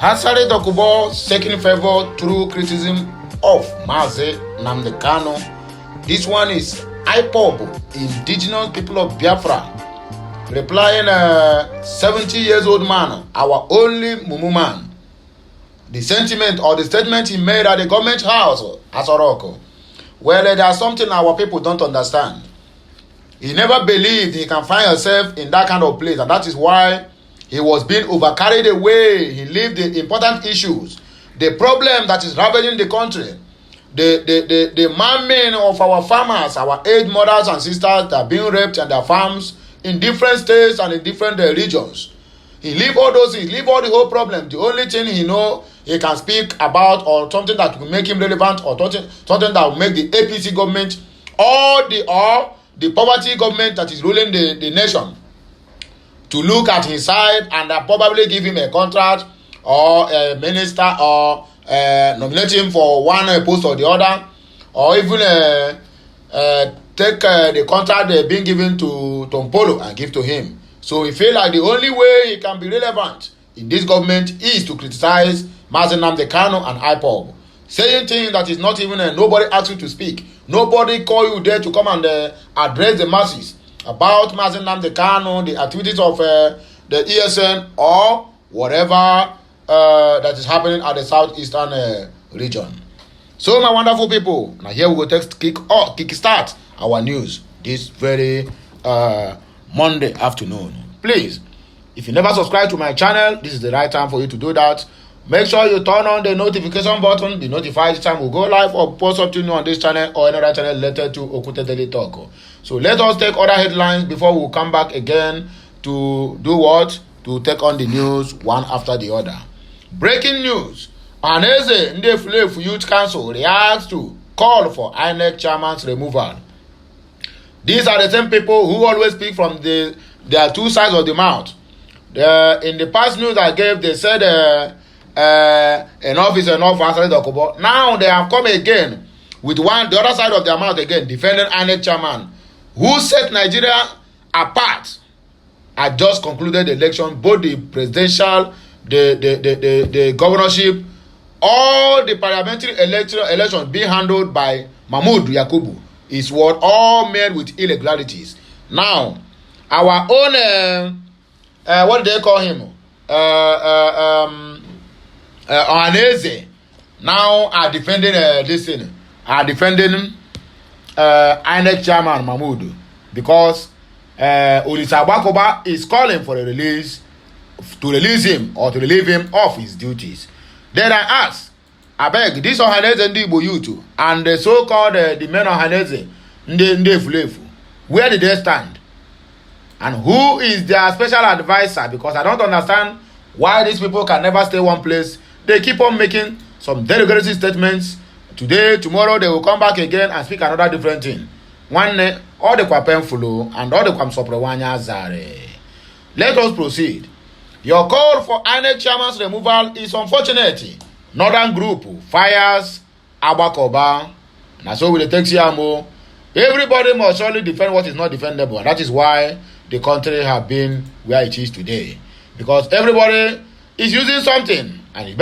ASARI DOKUBO seeking favor through criticism of Mazi Nnamdi Kanu. This one is IPOB, Indigenous People of Biafra, replying 70 years old man, our only Mumu man. The sentiment or the statement he made at the government house, Asoroko. Well, there's something our people don't understand. He never believed he can find himself in that kind of place, and that is why he was being overcarried away. He left the important issues, the problem that is ravaging the country, the maiming of our farmers, our aged mothers and sisters that are being raped in their farms in different states and in different regions. He leave all those things, leave all the whole problem. The only thing he know he can speak about, or something that will make him relevant, or something that will make the APC government or the poverty government that is ruling the nation to look at his side and probably give him a contract or a minister, or nominate him for one post or the other, or even take the contract being given to Tompolo and give to him. So he feel like the only way he can be relevant in this government is to criticize Mazi Nnamdi Kanu and IPOB, saying things that is not even nobody asked you to speak. Nobody call you there to come and address the masses about Mazi Nnamdi Kanu, the activities of the ESN, or whatever that is happening at the southeastern region. So my wonderful people, now here we go kick start our news this very Monday afternoon. Please, if you never subscribe to my channel, this is the right time for you to do that. Make sure you turn on the notification button, be notified each time we go live or post something new on this channel or another channel related to Okute Daily Talk. So let us take other headlines before we come back again to do what? To take on the news one after the other. Breaking news. Aneze Ndefulefu Youth Council reacts to call for INEC chairman's removal. These are the same people who always speak from their two sides of the mouth. In the past news I gave, they said enough is enough for ASARI DOKUBO. Now they have come again with the other side of their mouth again, defending INEC chairman who set Nigeria apart. I just concluded the election, both the presidential, the governorship, all the parliamentary elections being handled by Mahmoud Yakubu is what all made with irregularities. Now, our own, what do they call him? Ohaneze now are defending this thing, are defending INEC chairman Mahmoud, because Olisa Bakoba is calling for a release, to release him or to relieve him of his duties. Then I ask, I beg, this Ohaneze Ndigbo youth and the so-called the men Ohaneze Ndefulefu, where did they stand? And who is their special advisor? Because I don't understand why these people can never stay one place. They keep on making some derogatory statements. Today, tomorrow, they will come back again and speak another different thing. One, all the Kwapenfulu and all the Kwamsoprewanya Zare. Let us proceed. Your call for INEC chairman's removal is unfortunate. Northern group fires Abakoba. And so with the Texiamo, everybody must surely defend what is not defendable. And that is why the country has been where it is today. Because everybody is using something. And it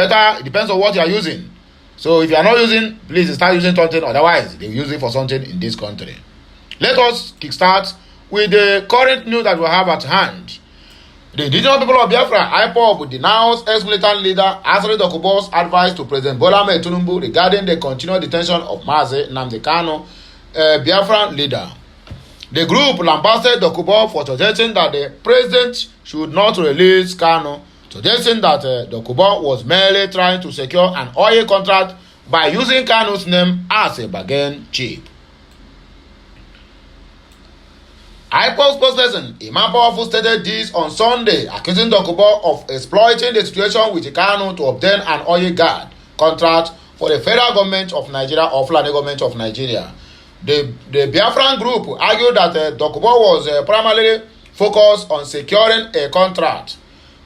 depends on what you are using. So if you are not using, please start using something. Otherwise, they will use it for something in this country. Let us kickstart with the current news that we have at hand. The indigenous people of Biafra, IPOB, denounced ex-militant leader ASARI DOKUBO's advice to President Bola Ahmed Tinubu regarding the continued detention of Mazi Nnamdi Kanu, Biafran leader. The group lambasted DOKUBO for suggesting that the president should not release Kanu, suggesting that DOKUBO was merely trying to secure an oil contract by using Kanu's name as a bargain chip. IPOB spokesperson Iman Powerful stated this on Sunday, accusing DOKUBO of exploiting the situation with Kanu to obtain an oil guard contract for the federal government of Nigeria or Fulani government of Nigeria. The Biafran group argued that DOKUBO was primarily focused on securing a contract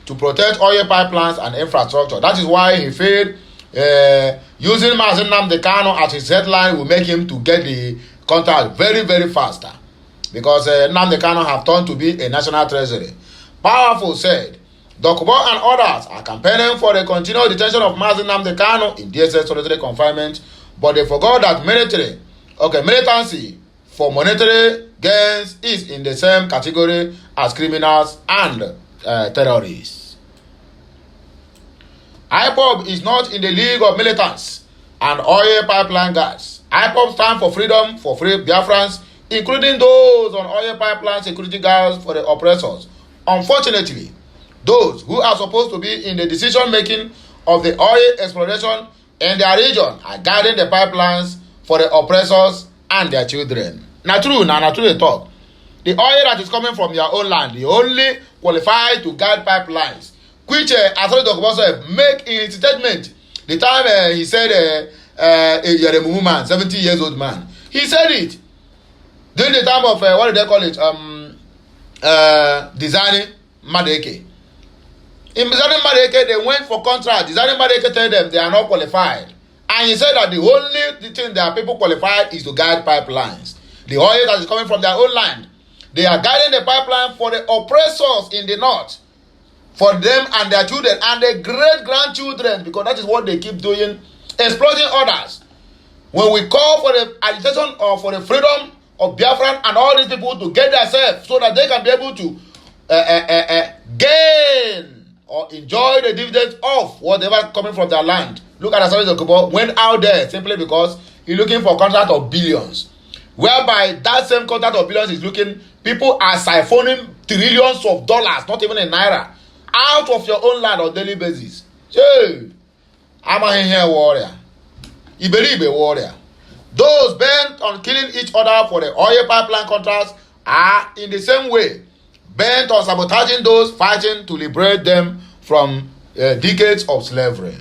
to protect oil pipelines and infrastructure. That is why he felt using Mazi Nnamdi Kanu as his headline will make him to get the contract very, very faster. Because Nnamdi Kanu have turned to be a national treasury. Powerful said DOKUBO and others are campaigning for the continued detention of Mazi Nnamdi Kanu in DSS solitary confinement, but they forgot that militancy for monetary gains is in the same category as criminals and terrorists. IPOB is not in the league of militants and oil pipeline guards. IPOB stands for freedom for free Biafrans, including those on oil pipeline security guards for the oppressors. Unfortunately, those who are supposed to be in the decision-making of the oil exploration in their region are guarding the pipelines for the oppressors and their children. Na true they talk. The oil that is coming from your own land, they only qualify to guard pipelines, which ASARI DOKUBO make in his statement. The time he said a Yeremu man, 70 years old man, he said it during the time of what do they call it? Designing Madeke. In designing Madeke, they went for contract. Designing Madeke told them they are not qualified, and he said that the only thing that people qualified is to guide pipelines. The oil that is coming from their own land, they are guiding the pipeline for the oppressors in the north, for them and their children and their great-grandchildren, because that is what they keep doing, exploiting others. When we call for the agitation or for the freedom of Biafran and all these people to get themselves so that they can be able to gain or enjoy the dividends of whatever coming from their land. Look at ASARI DOKUBO went out there simply because he's looking for a contract of billions, whereby that same contract of billions is looking, people are siphoning trillions of dollars, not even in naira, out of your own land on daily basis. Hey, I'm a here warrior. Iberibe warrior. Those bent on killing each other for the oil pipeline contracts are in the same way bent on sabotaging those fighting to liberate them from decades of slavery.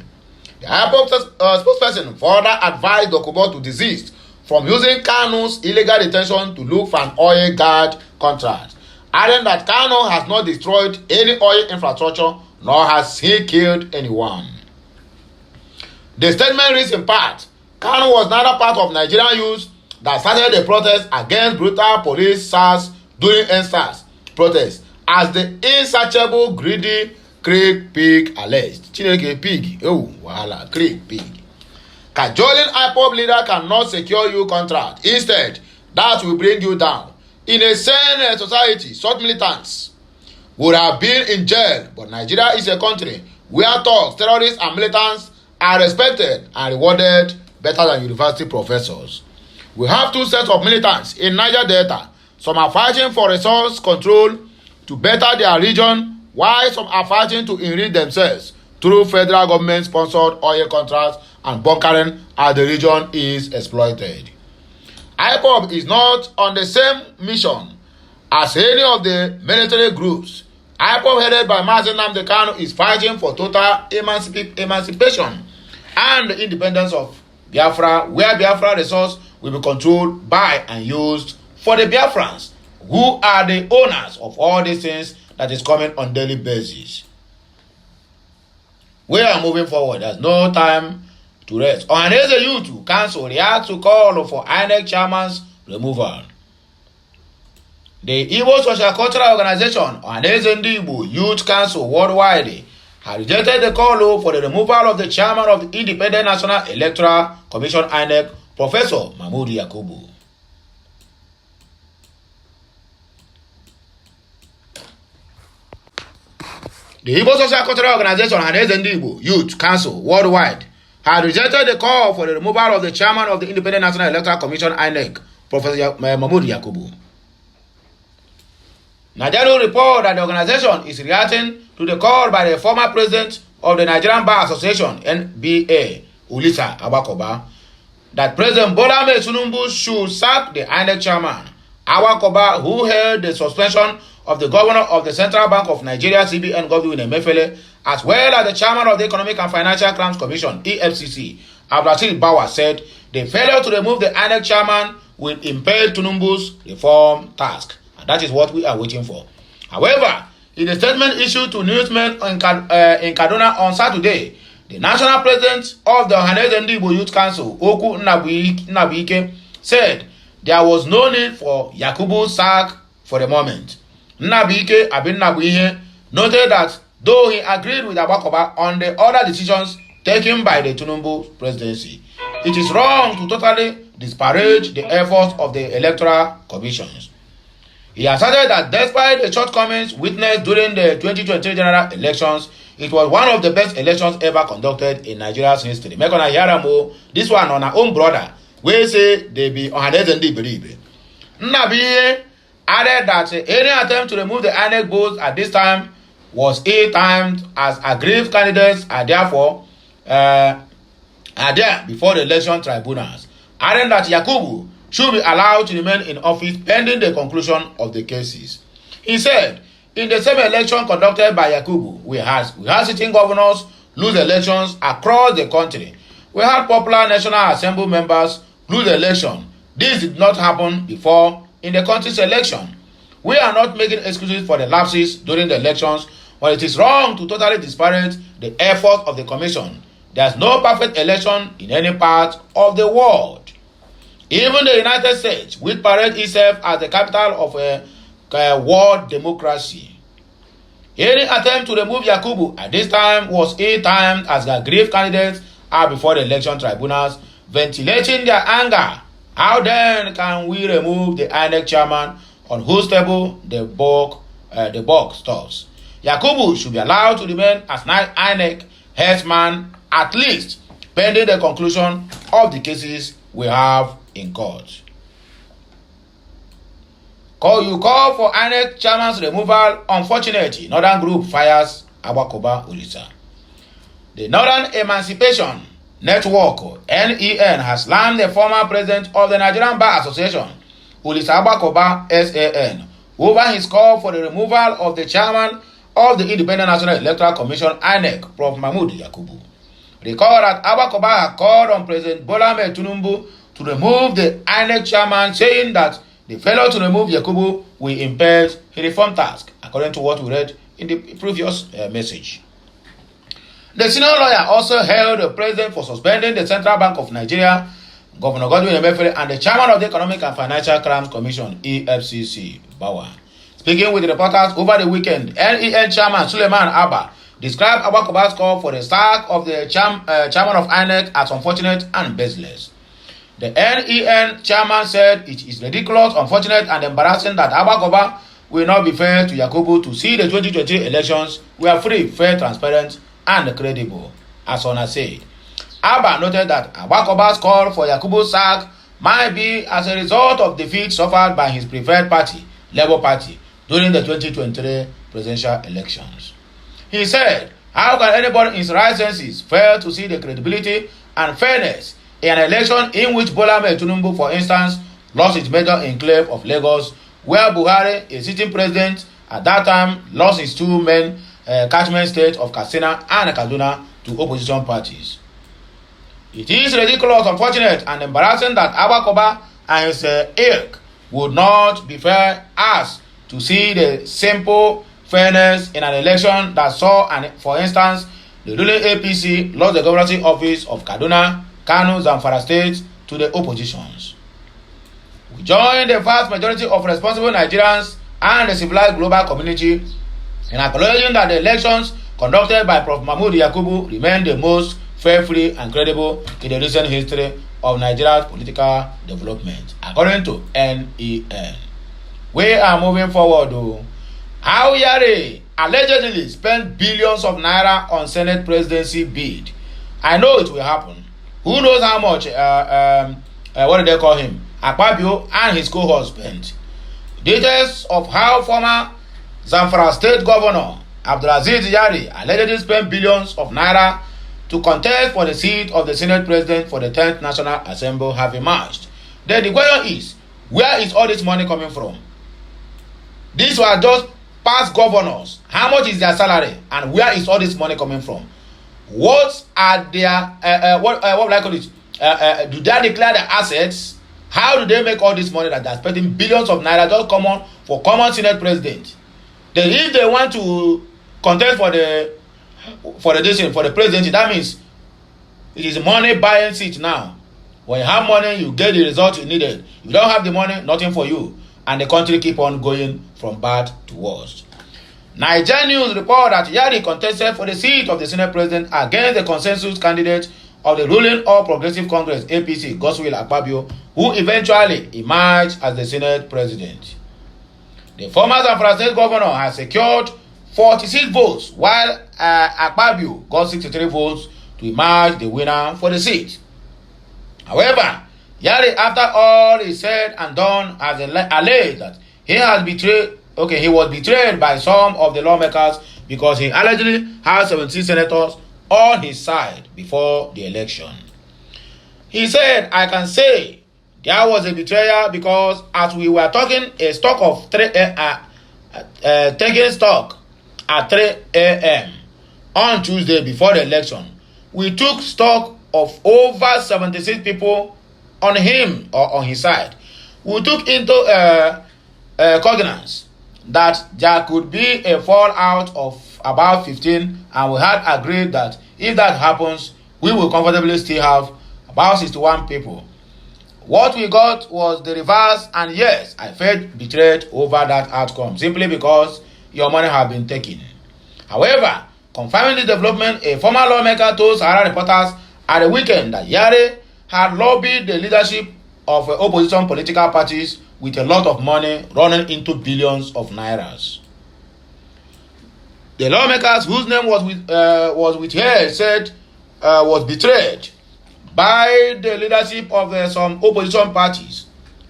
The IPOB spokesperson further advised DOKUBO to desist from using Kanu's illegal detention to look for an oil guard contract, adding that Kanu has not destroyed any oil infrastructure nor has he killed anyone. The statement reads in part, Kanu was neither part of Nigerian youth that started the protest against brutal police SARS during NSAS protest, as the insatiable greedy Craig Pig alleged. Chineke Pig, oh, wahala, Craig Pig. Cajoling IPOB leader cannot secure you contract. Instead, that will bring you down. In a sane society, such militants would have been in jail, but Nigeria is a country where thugs, terrorists, and militants are respected and rewarded better than university professors. We have two sets of militants in Niger Delta. Some are fighting for resource control to better their region, while some are fighting to enrich themselves through federal government-sponsored oil contracts and bunkering as the region is exploited. IPOB is not on the same mission as any of the military groups. IPOB, headed by Mazi Nnamdi Kanu, is fighting for total emancipation and the independence of Biafra, where Biafra resources will be controlled by and used for the Biafrans, who are the owners of all these things that is coming on daily basis. We are moving forward. There's no time to rest. Ohaneze Youth Council reacts to call for INEC chairman's removal. The Igbo Social Cultural Organization, Ohaneze Igbo Youth Council worldwide, has rejected the call for the removal of the chairman of the Independent National Electoral Commission INEC, Professor Mahmood Yakubu. The Igbo Social Cultural Organization and Igbo Youth Council worldwide had rejected the call for the removal of the chairman of the Independent National Electoral Commission INEC, Professor Mahmood Yakubu. Nigerian report that the organization is reacting to the call by the former president of the Nigerian Bar Association, NBA, Ulisa Awakoba, that President Bola Ahmed Tinubu should sack the INEC chairman, Awakoba, who held the suspension of the governor of the Central Bank of Nigeria, CBN, Godwin Emefiele, as well as the chairman of the Economic and Financial Crimes Commission, EFCC, Abdulaziz Bawa, said the failure to remove the INEC chairman will impede Tinubu's reform task. And that is what we are waiting for. However, in a statement issued to newsmen in Kaduna on Saturday, the national president of the Ohaneze Igbo Youth Council, Oku Nnabuike, said there was no need for Yakubu's sack for the moment. Nnabuike Abinnabuihe noted that though he agreed with Agbakoba on the other decisions taken by the Tinubu presidency. It is wrong to totally disparage the efforts of the electoral commissions. He asserted that despite the shortcomings witnessed during the 2023 general elections, it was one of the best elections ever conducted in Nigeria's history. Mekona Yaramo, this one on our own brother, we say they be on Ndi Beribe. Nabi added that any attempt to remove the INEC votes at this time was ill-timed, as aggrieved candidates are therefore are there before the election tribunals, adding that Yakubu should be allowed to remain in office pending the conclusion of the cases. He said, in the same election conducted by Yakubu, we had sitting governors lose elections across the country. We had popular National Assembly members lose election. This did not happen before in the country's election. We are not making excuses for the lapses during the elections, but it is wrong to totally disparage the efforts of the commission. There is no perfect election in any part of the world. Even the United States, which parades itself as the capital of a world democracy. Any attempt to remove Yakubu at this time was ill-timed, as the aggrieved candidates are before the election tribunals ventilating their anger. How then can we remove the INEC chairman on whose table the buck stops? Yakubu should be allowed to remain as INEC headsman, at least pending the conclusion of the cases we have in court. You call for INEC chairman's removal. Unfortunately, Northern Group fires Agbakoba Ulisa. The Northern Emancipation Network, NEN, has slammed the former president of the Nigerian Bar Association, Ulisa Agbakoba SAN, over his call for the removal of the chairman of the Independent National Electoral Commission, INEC, Prof. Mahmood Yakubu. Recall that Agbakoba had called on President Bola Ahmed Tinubu to remove the INEC chairman, saying that the failure to remove Yakubu will impair his reform task, according to what we read in the previous message. The senior lawyer also held the president for suspending the Central Bank of Nigeria, Governor Godwin Emefiele, and the chairman of the Economic and Financial Crimes Commission, EFCC, Bawa. Speaking with the reporters over the weekend, NEN chairman Suleiman Abba described Agbakoba's call for the sack of the chairman of INEC as unfortunate and baseless. The NEN chairman said it is ridiculous, unfortunate, and embarrassing that Agbakoba will not be fair to Yakubu to see the 2020 elections were free, fair, transparent, and credible, as Ona said. Abba noted that Agbakoba's call for Yakubu's sack might be as a result of defeat suffered by his preferred party, Labour Party, during the 2023 presidential elections. He said, how can anybody in his right senses fail to see the credibility and fairness in an election in which Bola Ahmed Tinubu, for instance, lost his major enclave of Lagos, where Buhari, a sitting president at that time, lost his two main catchment states of Katsina and Kaduna to opposition parties. It is ridiculous, unfortunate, and embarrassing that Agbakoba and his ilk would not be fair as to see the simple fairness in an election that saw, for instance, the ruling APC lost the governorship office of Kaduna, Kano, Zamfara states to the oppositions. We join the vast majority of responsible Nigerians and the civilized global community in acknowledging that the elections conducted by Prof. Mahmood Yakubu remain the most fair, free, and credible in the recent history of Nigeria's political development, according to NEN. We are moving forward, though. How Yari allegedly spent billions of naira on Senate presidency bid. I know it will happen. Who knows how much, what do they call him? Akpabio and his cohorts spent. Details of how former Zamfara State Governor Abdulaziz Yari allegedly spent billions of naira to contest for the seat of the Senate President for the 10th National Assembly have emerged. Then the question is, where is all this money coming from? These were just past governors. How much is their salary, and where is all this money coming from? What are their what will I call it? Do they declare their assets? How do they make all this money that they're spending billions of naira just common for common Senate President? Then if they want to contest for the presidency, that means it is money buying seat now. When you have money, you get the result you needed. If you don't have the money, nothing for you. And the country keep on going from bad to worse. Niger News report that Yari contested for the seat of the Senate President against the consensus candidate of the ruling All Progressive Congress APC, Godswill Akpabio, who eventually emerged as the Senate President. The former Zamfara State Governor has secured 46 votes, while Akpabio got 63 votes to emerge the winner for the seat. However, Yari, after all is said and done, has alleged that he was betrayed by some of the lawmakers because he allegedly had 17 senators on his side before the election. He said, I can say there was a betrayal because as we were taking stock at 3 a.m. on Tuesday before the election, we took stock of over 76 people on him or on his side. We took into cognizance that there could be a fallout of about 15, and we had agreed that if that happens, we will comfortably still have about 61 people. What we got was the reverse, and yes, I felt betrayed over that outcome simply because your money had been taken. However, confirming this development, a former lawmaker told Sahara reporters at the weekend that Yari had lobbied the leadership of opposition political parties with a lot of money running into billions of nairas. The lawmakers whose name was withheld said was betrayed by the leadership of some opposition parties.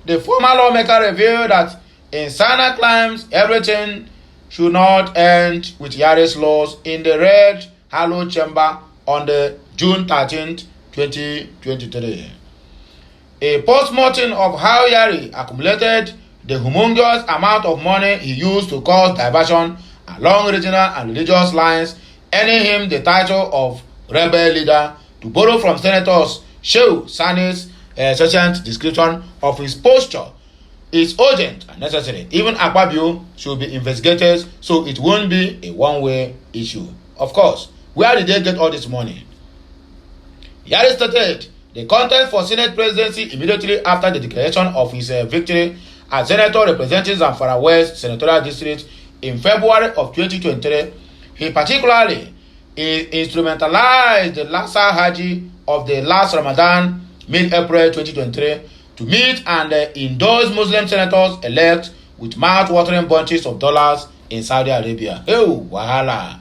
The former lawmaker revealed that in Sana claims everything should not end with Yari's loss in the Red Hallowed Chamber on the June 13th, 2023. A post-mortem of how Yari accumulated the humongous amount of money he used to cause diversion along regional and religious lines, earning him the title of rebel leader, to borrow from senators Shehu Sani's succinct description of his posture is urgent and necessary. Even Akpabio should be investigated so it won't be a one-way issue. Of course, where did they get all this money? Yari stated the contest for Senate presidency immediately after the declaration of his victory as senator representing Zamfara West Senatorial District in February of 2023. He particularly instrumentalized the Lassa Haji of the last Ramadan, mid-April 2023, to meet and endorse Muslim senators elect with mouth-watering bunches of dollars in Saudi Arabia. Oh, wahala.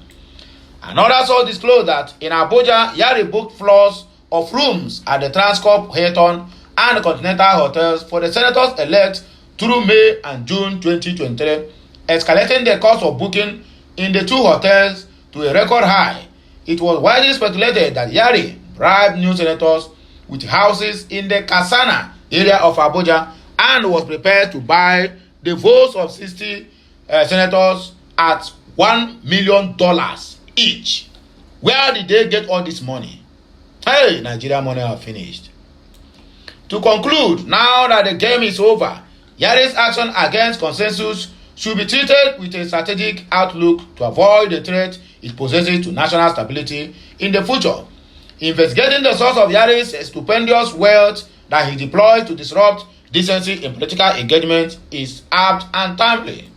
Another source disclosed that in Abuja, Yari booked floors of rooms at the Transcorp Hilton and Continental hotels for the senators elect through May and June 2023, escalating the cost of booking in the two hotels to a record high. It was widely speculated that Yari bribed new senators with houses in the Kasana area of Abuja and was prepared to buy the votes of 60 senators at $1 million each. Where did they get all this money? Hey, Nigeria money are finished. To conclude, now that the game is over, Yari's action against consensus should be treated with a strategic outlook to avoid the threat it possesses to national stability in the future. Investigating the source of Yari's stupendous wealth that he deploys to disrupt decency in political engagement is apt and timely.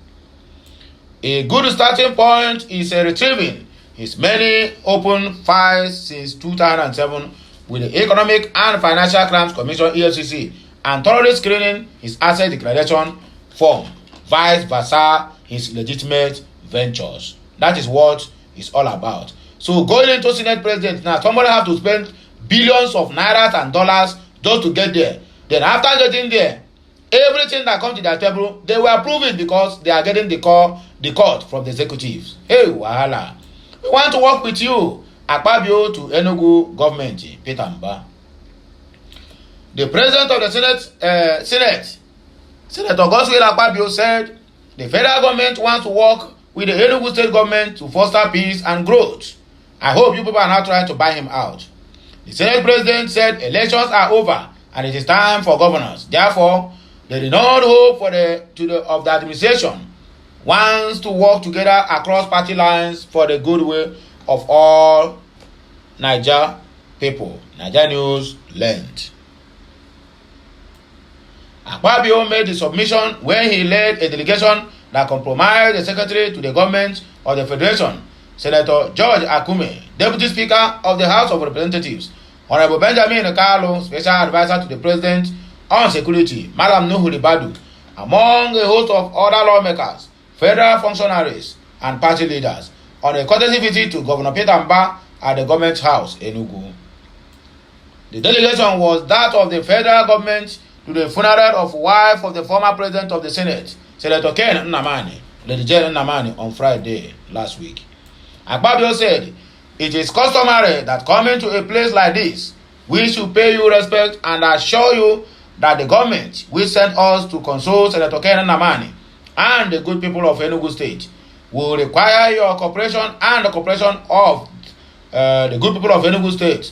A good starting point is retrieving his many open files since 2007 with the Economic and Financial Crimes Commission EFCC and thoroughly screening his asset declaration form, vice versa his legitimate ventures. That is what it's all about. So going into Senate President now, somebody have to spend billions of nairas and dollars just to get there. Then after getting there, everything that comes to their table, they will approve it because they are getting the court from the executives. Hey, wahala. We want to work with you. Akpabio to Enugu government, Peter Mba. The president of the Senate, Senator Godswill Akpabio, said the federal government wants to work with the Enugu state government to foster peace and growth. I hope you people are not trying to buy him out. The Senate president said elections are over and it is time for governance. Therefore, they did not hope for the administration wants to work together across party lines for the goodwill of all Niger people. Niger News learned. Akpabio made the submission when he led a delegation that compromised the secretary to the government of the Federation, Senator George Akume, Deputy Speaker of the House of Representatives, Honorable Benjamin Kalu, Special Advisor to the President on Security, Madam Nuhu Ribadu, among a host of other lawmakers, federal functionaries, and party leaders, on a courtesy visit to Governor Peter Mba at the Government House, Enugu. The delegation was that of the federal government to the funeral of wife of the former President of the Senate, Senator Ken Nnamani, Lady Jane Nnamani, on Friday last week. Akpabio said, "It is customary that coming to a place like this, we should pay you respect and assure you that the government will send us to console Senator Ken Nnamani and the good people of Enugu State will require your cooperation and the cooperation of the good people of Enugu State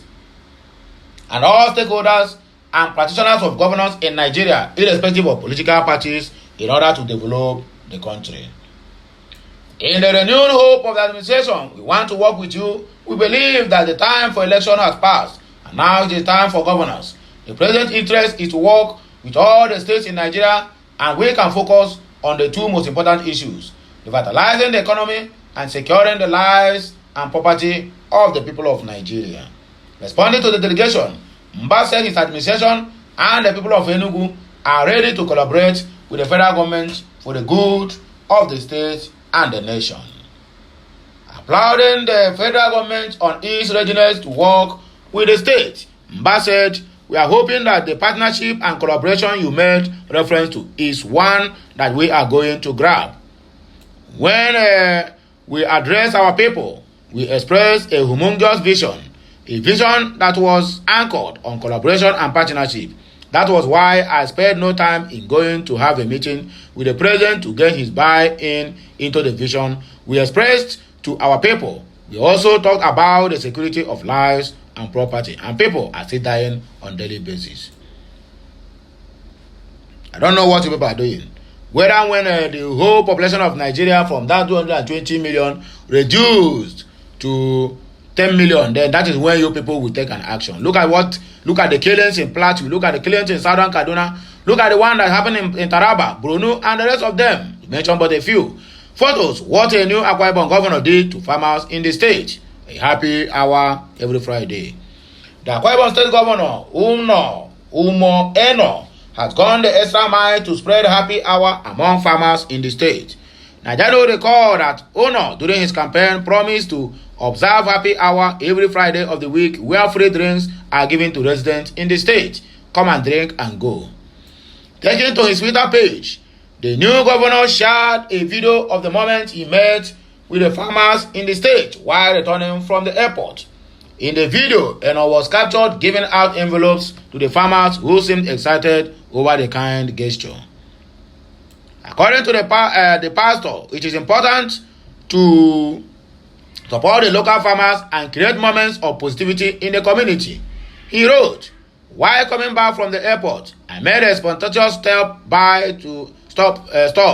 and all stakeholders and practitioners of governance in Nigeria, irrespective of political parties, in order to develop the country. In the renewed hope of the administration, we want to work with you. We believe that the time for election has passed, and now it is time for governance. The president's interest is to work with all the states in Nigeria, and we can focus on the two most important issues: revitalizing the economy and securing the lives and property of the people of Nigeria." Responding to the delegation, Mba said his administration and the people of Enugu are ready to collaborate with the federal government for the good of the state and the nation. Applauding the federal government on its readiness to work with the state, Mba said, "We are hoping that the partnership and collaboration you made reference to is one that we are going to grab. When we address our people, we express a humongous vision, a vision that was anchored on collaboration and partnership. That was why I spared no time in going to have a meeting with the president to get his buy-in into the vision we expressed to our people. We also talked about the security of lives and property, and people are still dying on a daily basis." I don't know what you people are doing. Whether when the whole population of Nigeria from that 220 million reduced to 10 million, then that is when you people will take an action. Look at the killings in Plateau, look at the killings in Southern Kaduna, look at the one that happened in Taraba, Brunei, and the rest of them. You mentioned but a few. Photos, what a new Akwa Ibom governor did to farmers in the state. A happy hour every Friday. The Akwa Ibom State Governor, Umo Eno, has gone the extra mile to spread happy hour among farmers in the state. Nigeria recall that Ono, during his campaign, promised to observe happy hour every Friday of the week, where free drinks are given to residents in the state. Come and drink and go. Taking to his Twitter page, the new governor shared a video of the moment he met with the farmers in the state while returning from the airport. In the video, Eno was captured giving out envelopes to the farmers who seemed excited over the kind gesture. According to the pastor, it is important to support the local farmers and create moments of positivity in the community. He wrote, "While coming back from the airport, I made a spontaneous stop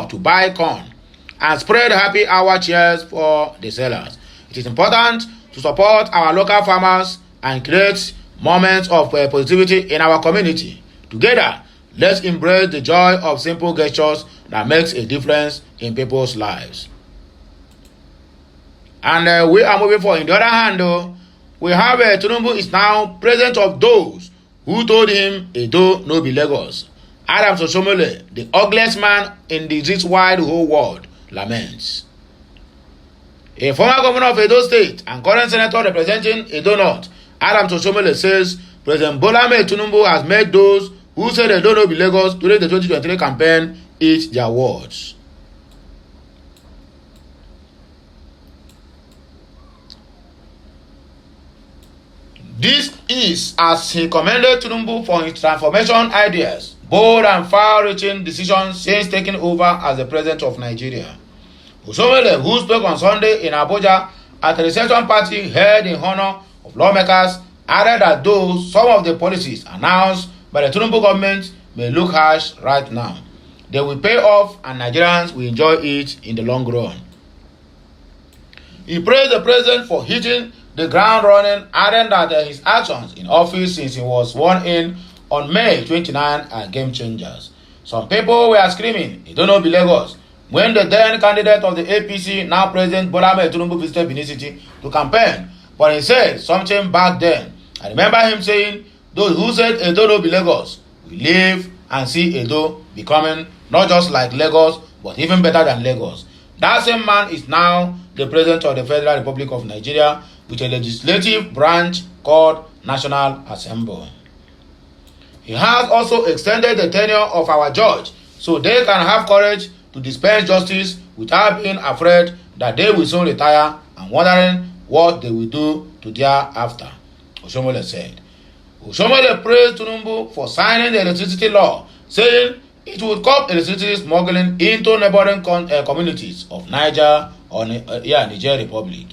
to buy corn and spread happy hour cheers for the sellers. It is important to support our local farmers and create moments of positivity in our community. Together, let's embrace the joy of simple gestures that makes a difference in people's lives." And we are moving forward. In the other hand, though, we have Tinubu is now president of those who told him Edo no be Lagos. Adams Osomole, the ugliest man in this wide whole world, laments. A former governor of Edo State and current senator representing Edo North, Adams Osomole, says President Bola Ahmed Tinubu has made those who said Edo no be Lagos during the 2023 campaign eat their words. This is as he commended Tinubu for his transformation ideas, bold and far-reaching decisions since taking over as the president of Nigeria. Osomole, who spoke on Sunday in Abuja at a reception party held in honor of lawmakers, added that though some of the policies announced by the Tinubu government may look harsh right now, they will pay off and Nigerians will enjoy it in the long run. He praised the president for hitting the ground running, adding that his actions in office since he was sworn in on May 29 are game changers. Some people were screaming, "It don't know be Lagos," when the then candidate of the APC, now President Bola Ahmed Tinubu, visited Benin City to campaign. But he said something back then. I remember him saying, those who said Edo no be Lagos will live and see Edo becoming not just like Lagos, but even better than Lagos. That same man is now the President of the Federal Republic of Nigeria with a legislative branch called National Assembly. He has also extended the tenure of our judge so they can have courage to dispense justice without being afraid that they will soon retire and wondering what they will do to thereafter, Oshomole said. Oshomole praised Tinubu for signing the electricity law, saying it would curb electricity smuggling into neighboring communities of Niger or Niger Republic.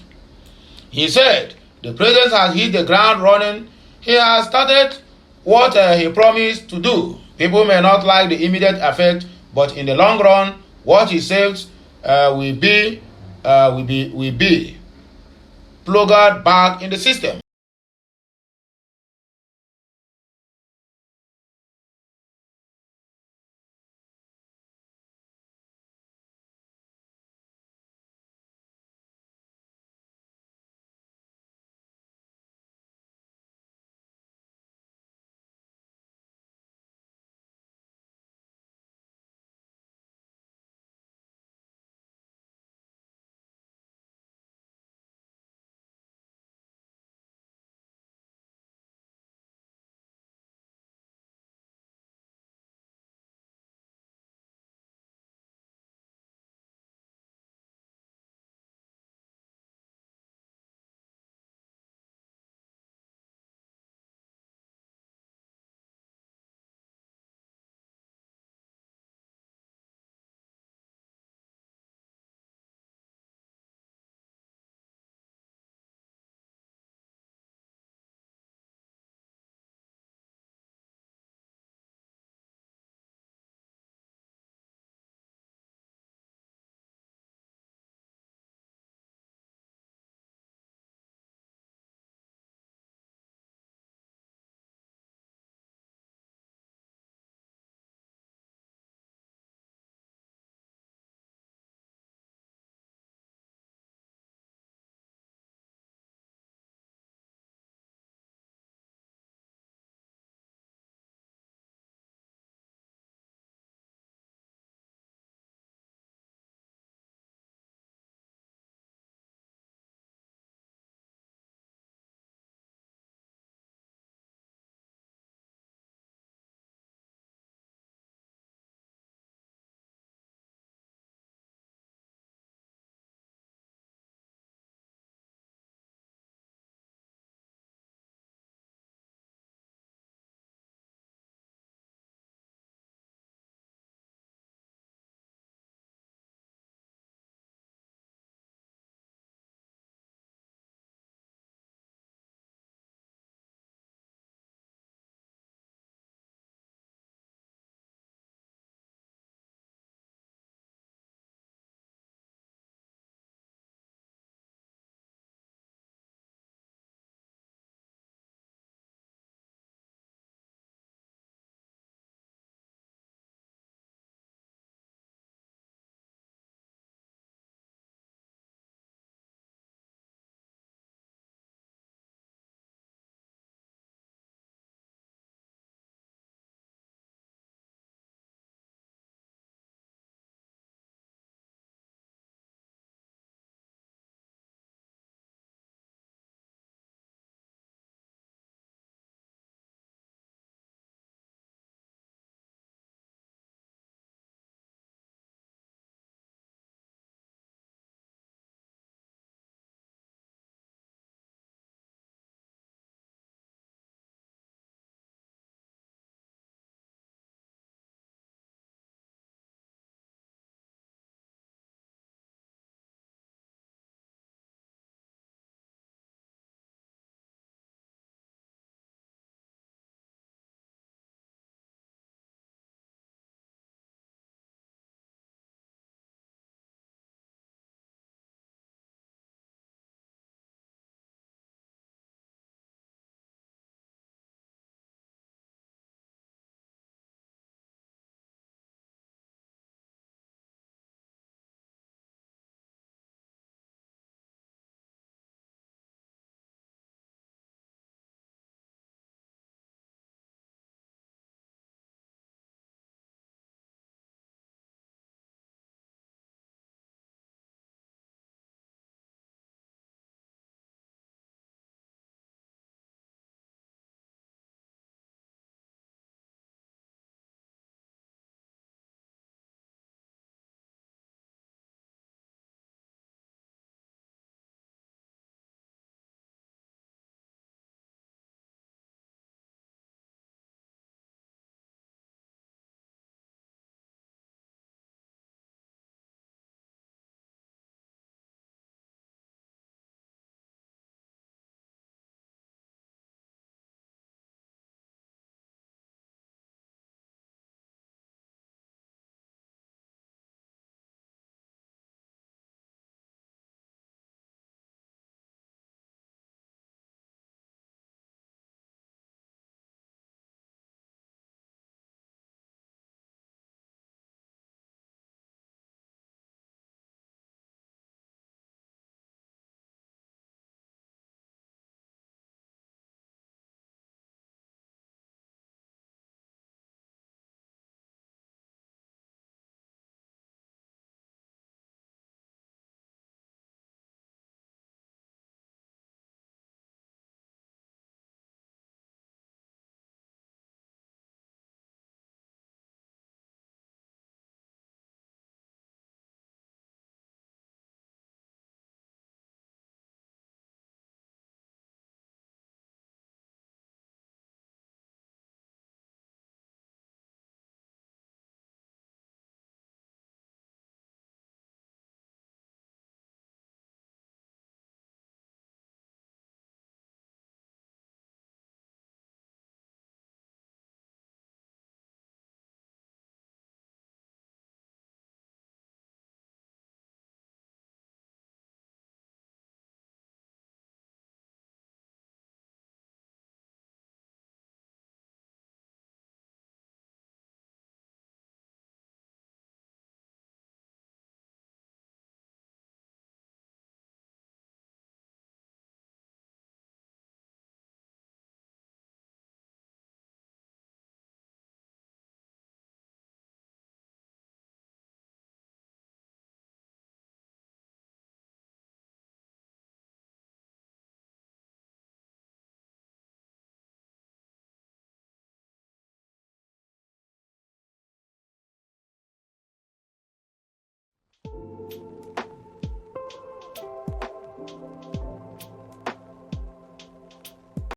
He said the president has hit the ground running. He has started what he promised to do. People may not like the immediate effect, but in the long run, what he saves will be plugged back in the system.